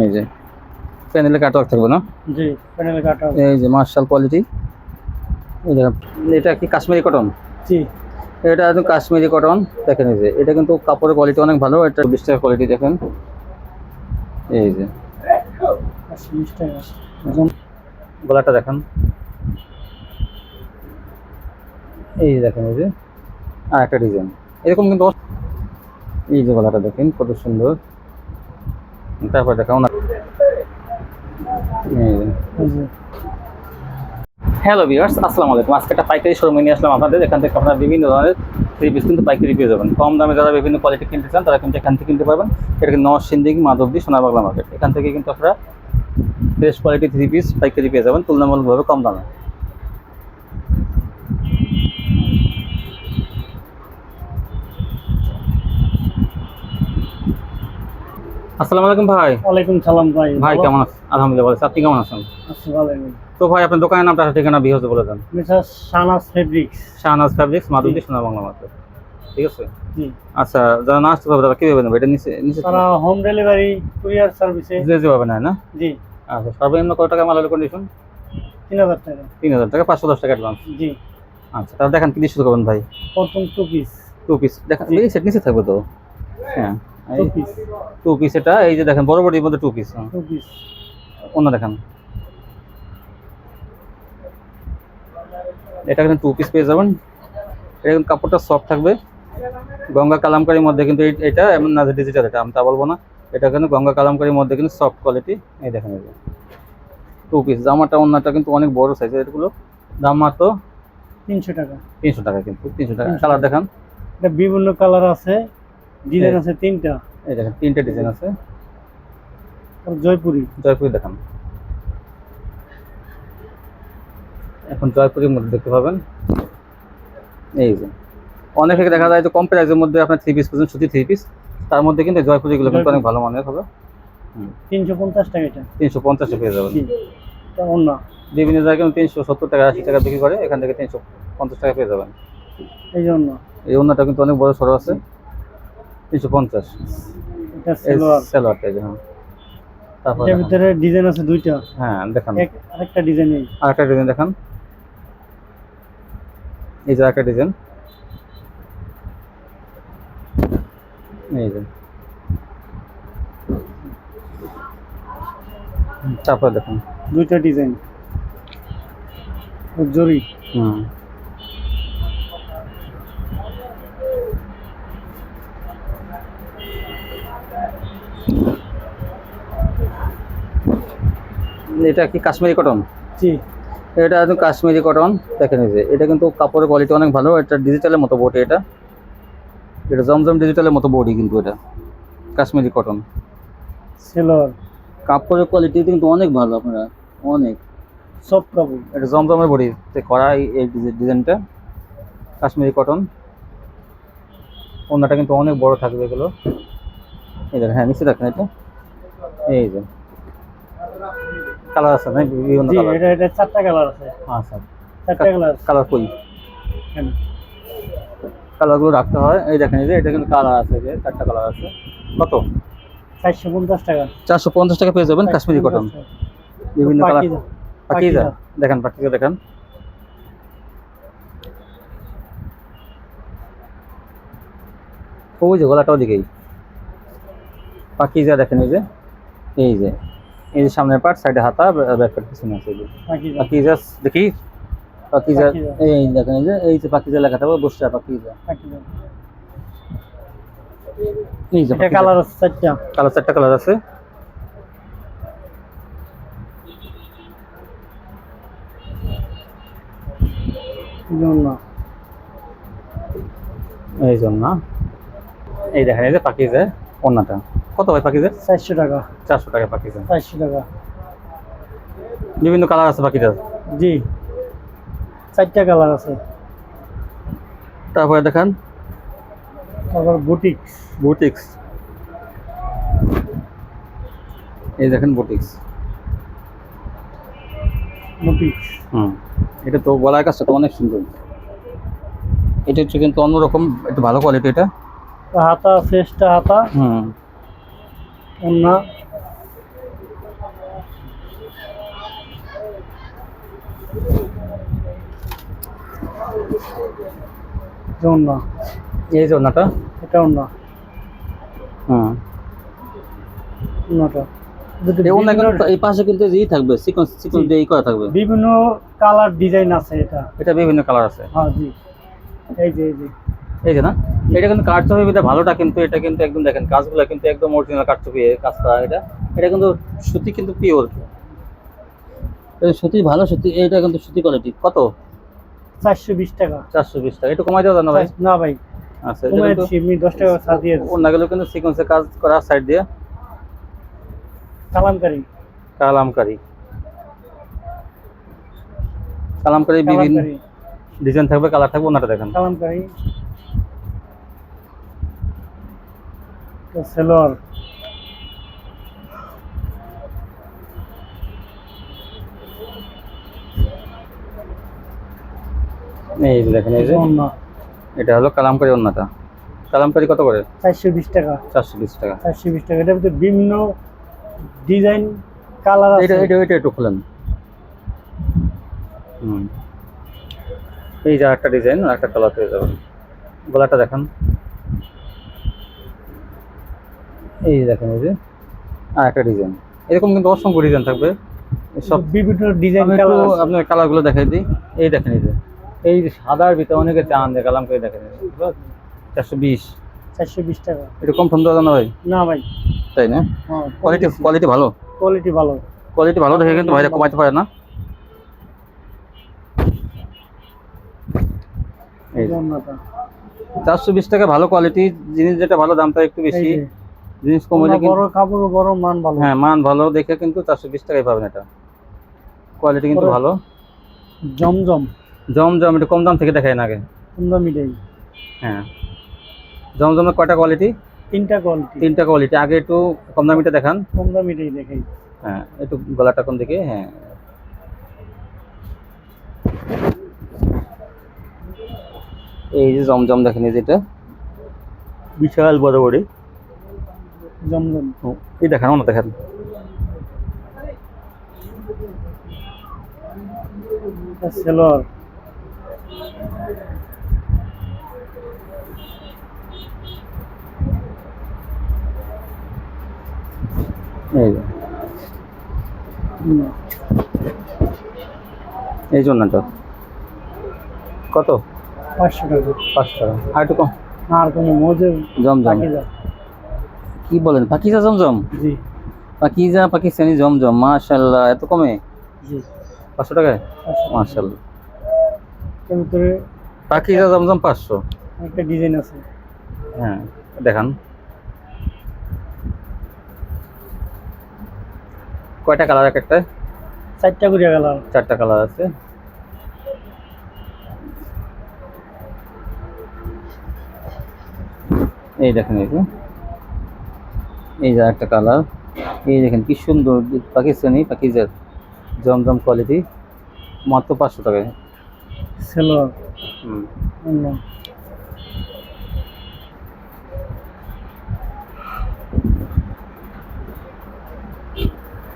এই যে প্যানেলে কাটওয়ার্ক থাকবে না? জি, প্যানেলে কাটা। এই যে মার্শাল কোয়ালিটি। এটা কি কাশ্মীরি কটন? জি, এটা একদম কাশ্মীরি কটন। দেখেন এই যে এটা কিন্তু কাপড়ের কোয়ালিটি অনেক ভালো। এটা 20 টাকা কোয়ালিটি দেখেন। এই যে 20 টাকা। গলাটা দেখেন। এই যে দেখেন এই যে আর একটা ডিজাইন এরকম কিন্তু এই যে গলাটা দেখেন কত সুন্দর। তারপর দেখাও না। হ্যালো ভিউয়ার্স, আসসালামু আলাইকুম। আজকে একটা পাইকারি শোরুমে নিয়ে আসলাম আপনাদের। এখান থেকে আপনারা বিভিন্ন ধরনের থ্রি পিস কিন্তু পাইকারি পেয়ে যাবেন। কম দামে যারা বিভিন্ন কোয়ালিটি কিনতে চান তারা কিন্তু এখান থেকে কিনতে পারবেন। এটা কিন্তু নরসিংদী মাধবদী সোনাবাংলা মার্কেট। এখান থেকে কিন্তু আপনারা বেস্ট কোয়ালিটি থ্রি পিস পাইকারি পেয়ে যাবেন তুলনামূলকভাবে কম দামে। আসসালামু আলাইকুম ভাই। ওয়ালাইকুম সালাম ভাই। ভাই কেমন আছেন? আলহামদুলিল্লাহ ভালো আছি। আপনি কেমন আছেন? আচ্ছা, ভালো। তো ভাই আপনার দোকানের নামটা ঠিকানা বিহজে বলে দেন। Mister Shahnaz fabrics. Shahnaz fabrics, Madhabdi Sonabangla market. ঠিক আছে। জি। আচ্ছা, যারা না আসতে পারবে তারা কীভাবে নেবে? এটা নিচে নিচে তারা হোম ডেলিভারি কুরিয়ার সার্ভিসে যেভাবে নেয় না? জি। আচ্ছা, সর্বনিম্ন কত টাকা মাল হলে কন্ডিশন? 3000 টাকা। 3000 টাকা, 510 টাকা অ্যাডভান্স। জি। আচ্ছা, তাহলে দেখান কি দিয়ে শুরু করবেন ভাই? প্রথম টু পিস। টু পিস দেখান। এই সেট নিচে থাকবে তো? হ্যাঁ, টু পিস। Two piece. এটা এই যে দেখেন বড় বড়ির মধ্যে টু পিস। Two piece. অন্য দেখান। এটা কিন্তু টু পিস পেয়ে যাবেন। এটা কিন্তু কাপড়টা সফট থাকবে। গঙ্গা কালামকারীর মধ্যে কিন্তু এটা এমন না যে ডিজিটাল, এটা আমি তা বলবো না। এটা কিন্তু গঙ্গা কালামকারীর মধ্যে কিন্তু সফট কোয়ালিটি। এই দেখেন এই যে টু পিস। জামাটা অন্যটা কিন্তু অনেক বড় সাইজের। এগুলো দাম মাত্র 300 টাকা। 300 টাকা কিন্তু 300 টাকা। কালার দেখান। এটা বিভিন্ন কালার আছে, ডিজাইন আছে 3টা। এই দেখেন 3টে ডিজাইন আছে। জয়পুরি। জয়পুরি দেখান। এখন জয়পুরের মধ্যে দেখতে পাবেন। এই যে অনেকে দেখা যায় যে কম প্রাইসের মধ্যে আপনার থ্রি পিস খুঁজছেন, সুতি থ্রি পিস, তার মধ্যে কিন্তু জয়পুরিগুলো কিন্তু অনেক ভালো মানের হবে। 350 টাকা এটা। 350 পেয়ে যাবেন। তেমন না, বিভিন্ন জায়গায় 370 টাকা 80 টাকা বিক্রি করে, এখান থেকে 350 টাকা পেয়ে যাবেন। এই জন্য এই ওন্নাটা কিন্তু অনেক বড় সরো আছে। 350। এটা সালোয়ার। সালোয়ার টাইপ। হ্যাঁ, তারপর এর ভিতরে ডিজাইন আছে 2টা। হ্যাঁ দেখান। আরেকটা ডিজাইন এই। আরেকটা ডিজাইন দেখান। এই যে আরেকটা ডিজাইন। এই যে তারপর দেখুন 2টা ডিজাইন জরি। এটা কি কাশ্মীরি কটন? জি। এটা একদম কাশ্মীরি কটন। দেখেন এই যে এটা কিন্তু কাপড়ের কোয়ালিটি অনেক ভালো। এটা ডিজিটালের মতো বডি। এটা জমজম ডিজিটালের মতো বডি কিন্তু এটা কাশ্মীরি কটন। সেলর কাপড়ের কোয়ালিটি কিন্তু অনেক ভালো। আপনারা অনেক সফট কাপড়। এটা জমজমের বডিতে করা এই ডিজাইনটা কাশ্মীরি কটন। ওন্নাটা কিন্তু অনেক বড় থাকবে এগুলো। এই দেখেন। হ্যাঁ নিচে দেখেন এটা। এই যে কালার আছে না বিভিন্ন কালার? এটা 4টা কালার আছে। আচ্ছা, 4টা কালার। কালার কই? কালারগুলো রাখতে হয়। এই দেখেন এই যে এটা কিন্তু কালার আছে, যে 4টা কালার আছে। কত? 450 টাকা। 450 টাকা পেয়ে যাবেন কাশ্মীরি কটন। বিভিন্ন কালার। পাকিজা দেখেন, পাকিজা দেখেন। ওই যে গলাটাও দিকেই পাকিজা দেখেন। এই যে এই যে এই যে সামনের পার্ট, সাইডে হাতা, ব্যাক পার্ট পিছনে আছে। পাকিজা দেখি। পাকিজা এই দেখেন এই যে পাকিজা লেখা থাকবে, বসছে পাকিজা। এই যে এটা কালার আছে 4টা। কালার 4টা কালার আছে। এই জন্য এই দেখেন এই যে পাকিজা ওন্নাটা। কত ভাই পাকিজা? 400 টাকা। 400 টাকা পাকিজা। 400 টাকা। বিভিন্ন কালার আছে পাকিজা। জি, 4টা কালার আছে। তারপরে দেখান। তারপর বুটিক্স। বুটিক্স এই দেখেন বুটিক্স। বুটিক্স। এটা তো গলার কাজটা তো অনেক সুন্দর। এটা হচ্ছে কিন্তু অন্যরকম, একটু ভালো কোয়ালিটি। এটা হাতা, ফেসটা হাতা। ওন্না অন্য, এই যে ওনাটা। এটা অন্য, হুম, অন্যটা এই ওনা কিন্তু এই পাশে কিন্তু এই থাকবে, সিকোয়েন্স সিকোয়েন্স দিয়ে করা থাকবে। বিভিন্ন কালার ডিজাইন আছে এটা। এটা বিভিন্ন কালার আছে। হ্যাঁ জি, এই যে এই যে না, এটা কিন্তু কাঠচুপি ভিতরে ভালোটা, কিন্তু এটা কিন্তু একদম দেখেন কাজগুলো কিন্তু একদম অরিজিনাল কাঠচুপি কাজ করা। এটা এটা কিন্তু সুতি, কিন্তু পিওর, এটা সুতি ভালো সুতি। এটা কিন্তু সুতি কোয়ালিটি। কত? 420 টাকা। 420 টাকা। একটু কমাই দেওয়া যায় না ভাই? না ভাই, আচ্ছা, কমাই দিচ্ছি, আমি 10 টাকা ছাড় দিয়ে দিচ্ছি। ওনাগুলো কিন্তু সিকোয়েন্সের কাজ করা সাইড দিয়ে। কালামকারী, কালামকারী, কালামকারী বিভিন্ন কালামকারী, ডিজাইন থাকবে, কালার থাকবে। ওনাটা দেখেন, কালামকারী। সেলোয়ার, এই যে দেখেন, এই যে অন্য, এটা হলো কালামকারী। ওনাটা কালামকারী কত করে? 420 টাকা। 420 টাকা। 420 টাকা। এটার ভিতরে বিভিন্ন ডিজাইন কালার আছে। এটা এটা এটা একটু খুলেন। হুম, এই যে একটা ডিজাইন আর একটা কালার পেয়ে যাবেন। গলাটা দেখেন, এই যে দেখেন, এই যে আর একটা ডিজাইন। এরকম কিন্তু অসংখ্য ডিজাইন থাকবে সব। বিভিন্ন ডিজাইন আমি একটু কালার আছে। আপনার কালারগুলো দেখাই দিই। এই দেখেন, এই যে সাদার ভিতরে অনেকে চান যে কালাম করে দেখেন। 420। 420 টাকা। এটা কম ফোন দেওয়া না ভাই? না ভাই, তাই না? হ্যাঁ, কোয়ালিটি কোয়ালিটি ভালো, কোয়ালিটি ভালো। কোয়ালিটি ভালো দেখে কিন্তু ভাইরা কমাইতে পারে না। এই এই অন্যটা, 420 টাকা ভালো কোয়ালিটি জিনিস, যেটা ভালো দামটা একটু বেশি, এই যে, জিনিস কম হলে বড় কাপড়, বড় মান ভালো। হ্যাঁ, মান ভালো দেখে কিন্তু 420 টাকায় পাবেন। এটা কোয়ালিটি কিন্তু পরে ভালো। জমজম, জমজম একটু কম দাম থেকে দেখায় না আগে। কম দামি দেই। হ্যাঁ, জমজমের কয়টা কোয়ালিটি? 3টা কোয়ালিটি। 3টা কোয়ালিটি। আগে একটু কম দামিটা দেখান। কম দামি দেই দেখাই। হ্যাঁ, একটু গলাটা কোন দিকে? হ্যাঁ, এই যে জমজম দেখেন, এই যেটা বিশাল বড় বড়ি জমজম, এই দেখেন, ওনা দেখেন। এটা সেলোয়ার, এই যে এই জন্যটা কত? 500 টাকা। 5 টাকা। আর একটু কম। আর কোনো মজে জমজম, পাকিজা। কি বলেন? পাকিজা জমজম? জি পাকিজা পাকিস্তানি জমজম, মাশাআল্লাহ, এত কমে? জি, 500 টাকায়? 500 মাশাআল্লাহ। এর ভিতরে পাকিজা জমজম 500। একটা ডিজাইন আছে। হ্যাঁ, দেখান কয়টা কালার? এক একটা 4টা করে কালার। 4টা কালার আছে। এই দেখেন, এই যে একটা কালার। এই দেখেন কি সুন্দর পাকিস্তানি পাকিজার জমজম কোয়ালিটি, মাত্র 500 টাকায়। সেলোয়ার, হুম, অন্য,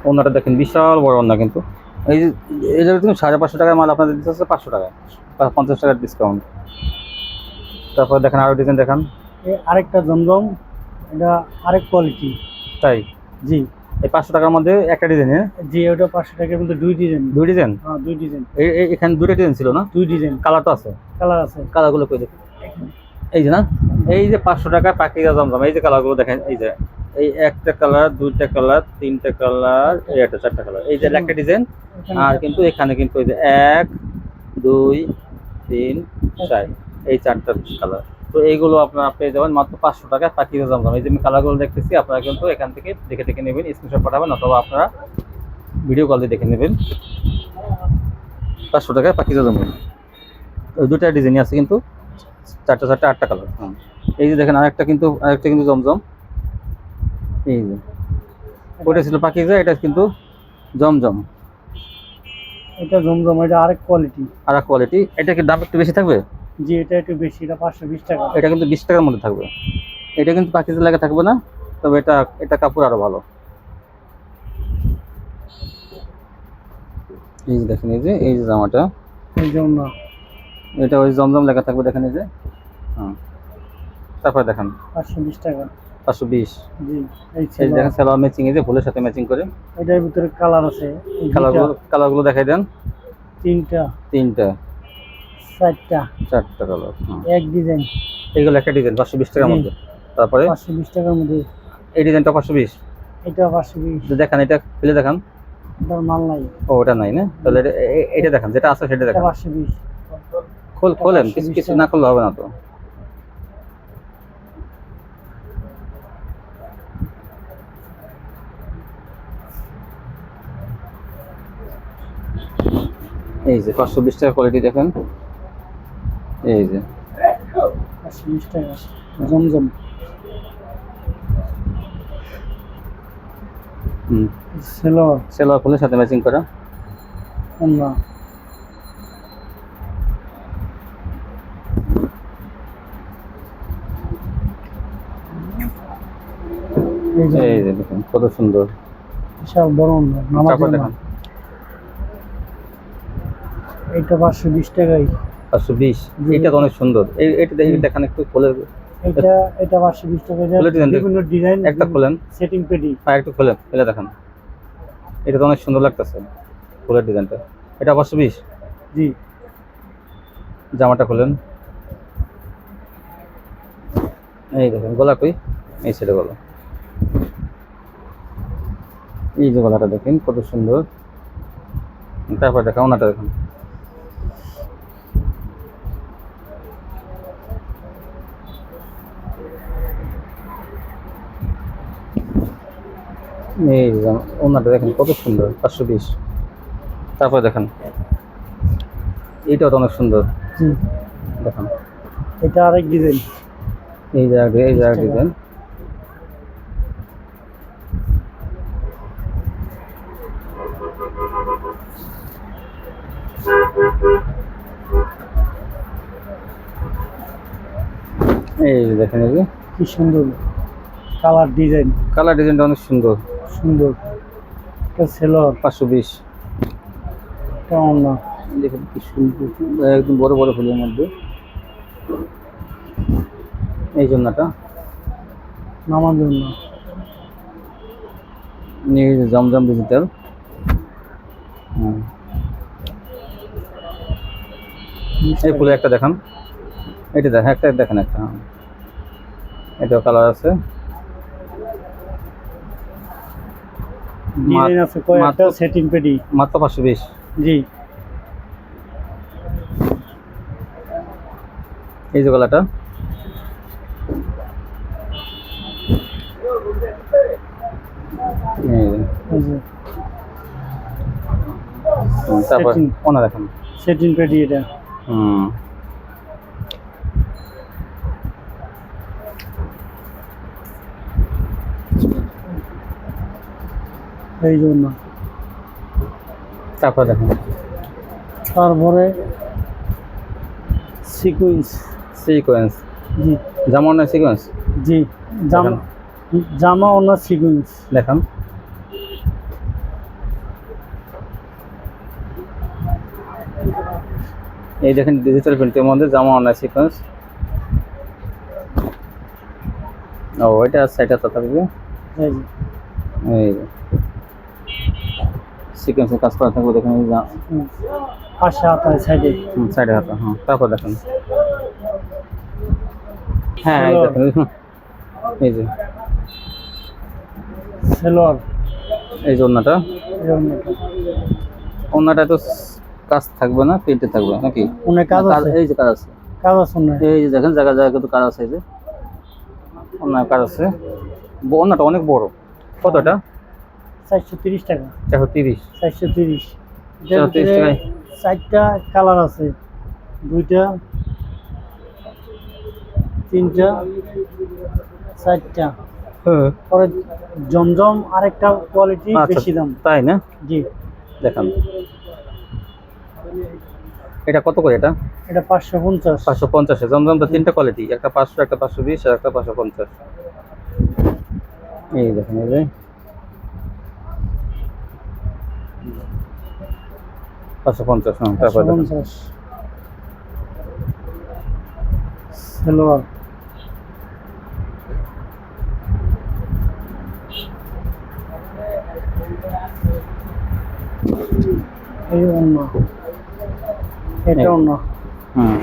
ওনাটা দেখেন বিশাল বড় ওনা। কিন্তু এই যে এটা কিন্তু 550 টাকার মাল আপনাদের দিতে হচ্ছে 500 টাকায়, 50 টাকার ডিসকাউন্ট। তারপর দেখেন আরো ডিজাইন দেখান। এই আরেকটা জমজম, এটা আরেক কোয়ালিটি। তাই? জি এই 500 টাকার মধ্যে একটা ডিজাইন? হ্যাঁ, জি, ওটা 500 টাকার মধ্যে 2 ডিজাইন। 2 ডিজাইন? হ্যাঁ, 2 ডিজাইন। এখানে 2টা ডিজাইন ছিল না? 2 ডিজাইন কালার তো আছে? কালার আছে। কালারগুলো কই দেখুন। এই যে না, এই যে 500 টাকা পাকিজা জমজম, এই যে কালারগুলো দেখেন। এই যে এই একটা কালার, 2টা কালার, 3টা কালার, এই একটা 4টা কালার। এই যে একটা ডিজাইন। আর কিন্তু এখানে কিন্তু এই যে 1 2 3 4, এই 4টা কালার। তো এইগুলো আপনারা পেয়ে যাবেন মাত্র 500 টাকায় পাকিজা জমজম। এই যে আমি কালারগুলো দেখতেছি, আপনারা কিন্তু এখান থেকে দেখে দেখে নেবেন, স্ক্রিনশট পাঠাবেন, অথবা আপনারা ভিডিও কল দিয়ে দেখে নেবেন। 500 টাকায় পাকিজা জমজম। ওই 2টা ডিজাইনই আছে কিন্তু 4টা 8টা কালার। এই যে দেখেন আরেকটা কিন্তু জমজম। এই যে ওটা ছিল পাকিজা, এটা কিন্তু জমজম। এটা জমজম, এটা আরেক কোয়ালিটি। আর এক কোয়ালিটি। এটা কি দাম একটু বেশি থাকবে? জি, এটা একটু বেশি, এটা 520 টাকা। এটা কিন্তু 20 টাকার মধ্যে থাকবে। এটা কিন্তু পাকিজা লাগে থাকবে না, তবে এটা কাপড় আরো ভালো। এই যে দেখেন, এই যে জামাটা, এই জন্য এটা ওই জমজম লেখা থাকবে, দেখেন এই যে। হ্যাঁ, তারপরে দেখেন 520 টাকা। 520। জি, এই এই যে ছিল। দেখেন সালোয়ার ম্যাচিং, এই যে ফুলের সাথে ম্যাচিং করে। এটার ভিতরে কালার আছে এই কালারগুলো দেখাই দেন। 3টা, 3টা, 4টা, 4টা কালার। হ্যাঁ, এক ডিজাইন। এইগুলো একটা ডিজাইন 520 টাকার জি। মধ্যে। তারপরে 520 টাকার মধ্যে। এই ডিজাইনটা 520। এটা 520। দেখান, এটা খুলে দেখান। এটার মাল নাই। ও, ওটা নাই না, তাহলে এটা দেখান, যেটা আছে সেটা এটা দেখান। 520। খোলেন, কিছু কিছু না করলে হবে না তো। এই যে 520 টাকা কোয়ালিটি দেখেন, এই যে 520 টাকা জমজম। সেলোয়ার সেলোয়ার ফুলের সাথে ম্যাচিং করা। ওন্না। এই যে দেখুন কত সুন্দর, বিশাল বড় ওন্না, নামাজ তারপর ওন্না। দেখেন এটা 520 টাকাই। 520। এটা তো অনেক সুন্দর, এটা দেখি, দেখান একটু খুলে। এটা এটা 520 টাকা। খুলে ডিজাইন, বিভিন্ন ডিজাইন একটা খোলেন, সেটিং পেডি। আর একটু খোলেন, খুলে দেখান। এটা তো অনেক সুন্দর লাগতেছে ফুলের ডিজাইনটা। এটা 520। জি, জামাটা খোলেন, এই দেখেন গলা কই, এই সাইডে গলা। এই যে গলাটা দেখেন কত সুন্দর। তারপর দেখা ওনাটা দেখুন, এই যে ওনাটা দেখেন কত সুন্দর, 520। তারপর দেখেন এইটাও তো অনেক সুন্দর, জি। দেখেন এটা আরেক ডিজাইন। এই যে এক ডিজাইন। এই যে দেখেন, এই যে কি সুন্দর কালার ডিজাইন, কালার ডিজাইনটা অনেক সুন্দর। সুন্দর। এটা সেলোয়ার 520। কেমন না? দেখেন কি সুন্দর, একদম বড় বড় ফুলের মধ্যে। এই জন্যটা নামার জন্য। এই যে জমজম ডিজিটাল। এই ফুলে একটা দেখান, এটা দেখেন, একটা দেখেন, একটা এটাও কালার আছে। ডিজাইন আছে কয়েকটা, সেটিং পেডি। মাত্র 520। জি, এই যে গলাটা, এই যে। এই যে তারপর Setting. ওনা দেখেন। সেটিং পেডি এটা। হুম, এই জন্য। তারপর দেখেন তারপরে সিকুয়েন্স। সিকোয়েন্স, জি, যেমন না সিকোয়েন্স জি। জামা ওনার সিকুয়েন্স। দেখান। এই দেখেন ডিজিটাল প্রিন্টের মধ্যে জামা অনলাইন সিকোয়েন্স। ও, এটা সাইডটা তো থাকবে, এই যে এই সিকোয়েন্সের কাজ করা থাকবে, দেখেন এই পাশে হাতায় সাইডে। সাইডে হাতা। হ্যাঁ, তারপর দেখেন, হ্যাঁ এই দেখেন, এই যে সেলোয়ার। এই যে ওন্নাটা, এই ওন্নাটা। ওন্নাটা তো কাজ থাকবে না, প্রিন্টে থাকবে নাকি? অনেক কাজ আছে। এই যে কাজ আছে, কাজ আছে না? এই যে দেখেন জায়গা জায়গা কিন্তু কাজ আছে, এই যে ওন্নার কাজ আছে। ওন্নাটা অনেক বড়। কতটা? 430 টাকা। 430। 430। 430 টাকায় 4টা কালার আছে, 2টা, 3টা, 4টা। হ্যাঁ, পরে জমজম আরেকটা কোয়ালিটি আচ্ছা, বেশি দাম। তাই না? জি, দেখান এটা কত করে? এটা এটা 550। 550। জমজমটা 3টা কোয়ালিটি, একটা 500, একটা 520, আর একটা 550। এই দেখেন, এই যে 550, হ্যাঁ তারপর দেখেন 550 সালোয়ার, এই অন্য, এটা অন্য, হুম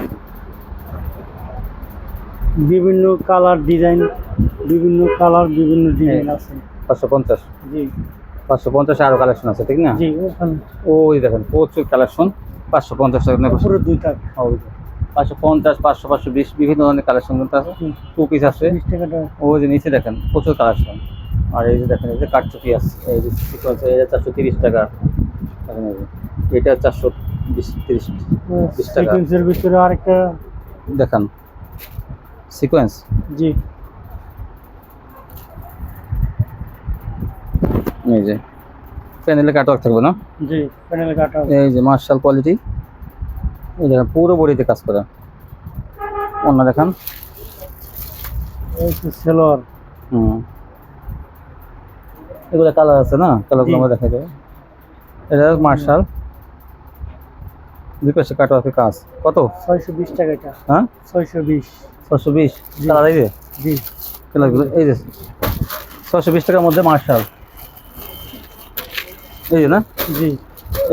বিভিন্ন কালার ডিজাইন, বিভিন্ন কালার বিভিন্ন ডিজাইন আছে। 550, জি 550 আরো কালেকশন আছে ঠিক না? জি, ওখানে ওই দেখেন প্রচুর কালেকশন। 550 টাকা নেবো। পুরো 2 টাকা, 550, 500, 520 বিভিন্ন ধরনের কালেকশন কিন্তু আছে। টু পিস আছে। 20 টাকাটা ওই যে নিচে দেখেন প্রচুর কালেকশন। আর এই যে দেখেন এই যে কাটচুপি আছে, এই যে সিকোয়েন্স, এই যে 430 টাকা দেখেন, এই যে এটা 420, 30, 20 টাকা সিকোয়েন্সের ভিতরে আরেকটা, দেখান সিকোয়েন্স। জি এই যে প্যানেলে কাটওয়ার্ক থাকবে না? জি প্যানেল কাটা, এই যে মার্শাল কোয়ালিটি, এই দেখেন পুরো বডিতে কাজ করা। অন্য দেখান। এই যে সালোয়ার, হুম এগুলো কালার আছে না, কালারগুলো আমরা দেখা যাবে। এটা মার্শাল, দুই পাশে কাটওয়ার্কের কাজ। কত? 620 টাকা এটা, হ্যাঁ 620, 620 কালার। এই যে জি কালারগুলো, এই যে 620 টাকার মধ্যে মার্শাল, এই যে না, জি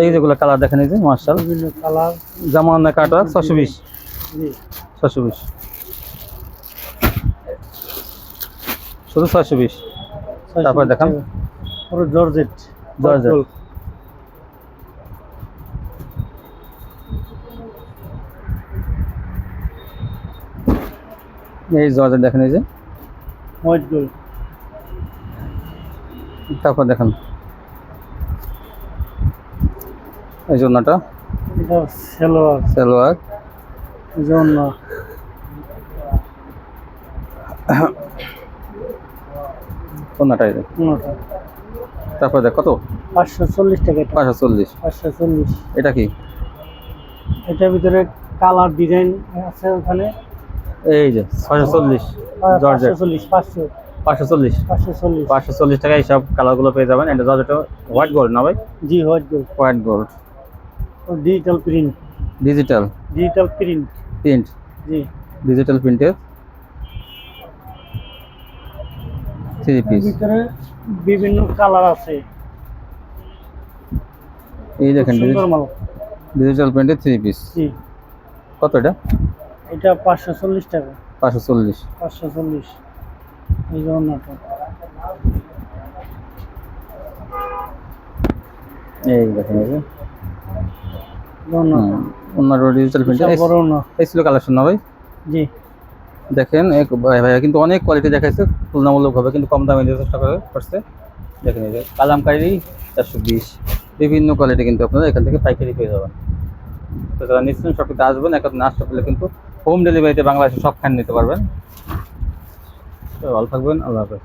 এই যেগুলো কালার দেখেন, এই যে মার্শাল বিভিন্ন কালার, জামানা কাটওয়ার্ক 620, জি 620 শুধু 620। তারপর 620 দেখান। টাকা। পুরো জর্জেট, জর্জেট। এই জর্জেট দেখেন, এই যে হোয়াইট গোল্ড, তারপর দেখেন এই জন্যটা এটা সালোয়ার, সালোয়ার, জন্য কোনটা এই যে। কোনটা তারপর দেখ কত? 540 টাকা এটা, 540। 540। এটা কি? এটার ভিতরে কালার ডিজাইন আছে ওখানে, এই যে 640 জর্জেট, 540, 500, 540, 540, 540 টাকায় সব কালারগুলো পেয়ে যাবেন। এটা জর্জেটটা হোয়াইট গোল্ড না ভাই? জি white gold, white gold, digital print, digital digital print, print, জি ডিজিটাল প্রিন্টের 3 এর পিস। ভিতরে বিভিন্ন কালার আছে, এই দেখেন সুন্দর মাল, ডিজিটাল প্রিন্টের 3 পিস। জি কত এটা? এটা 540 টাকা, 540। 540, এই জন্যটা এই দেখেন এই যে জন্যটা অন্য ডিজিটাল প্রিন্টের বড় না, এই ছিল কালেকশন না ভাই? জি দেখেন এক ভাইয়া কিন্তু অনেক কোয়ালিটি দেখাইছে তুলনামূলকভাবে, কিন্তু কম দামে দেওয়ার চেষ্টা করছে। দেখেন এই যে কালামকারি 420, বিভিন্ন কোয়ালিটি কিন্তু আপনারা এখান থেকে পাইকারি পেয়ে যাবেন। তো যারা নিশ্চয়ই শপিতে আসবেন, এক না আসতে পারলে কিন্তু হোম ডেলিভারিতে বাংলাদেশে সবখানে নিতে পারবেন। তো ভালো থাকবেন, আল্লাহ হাফেজ।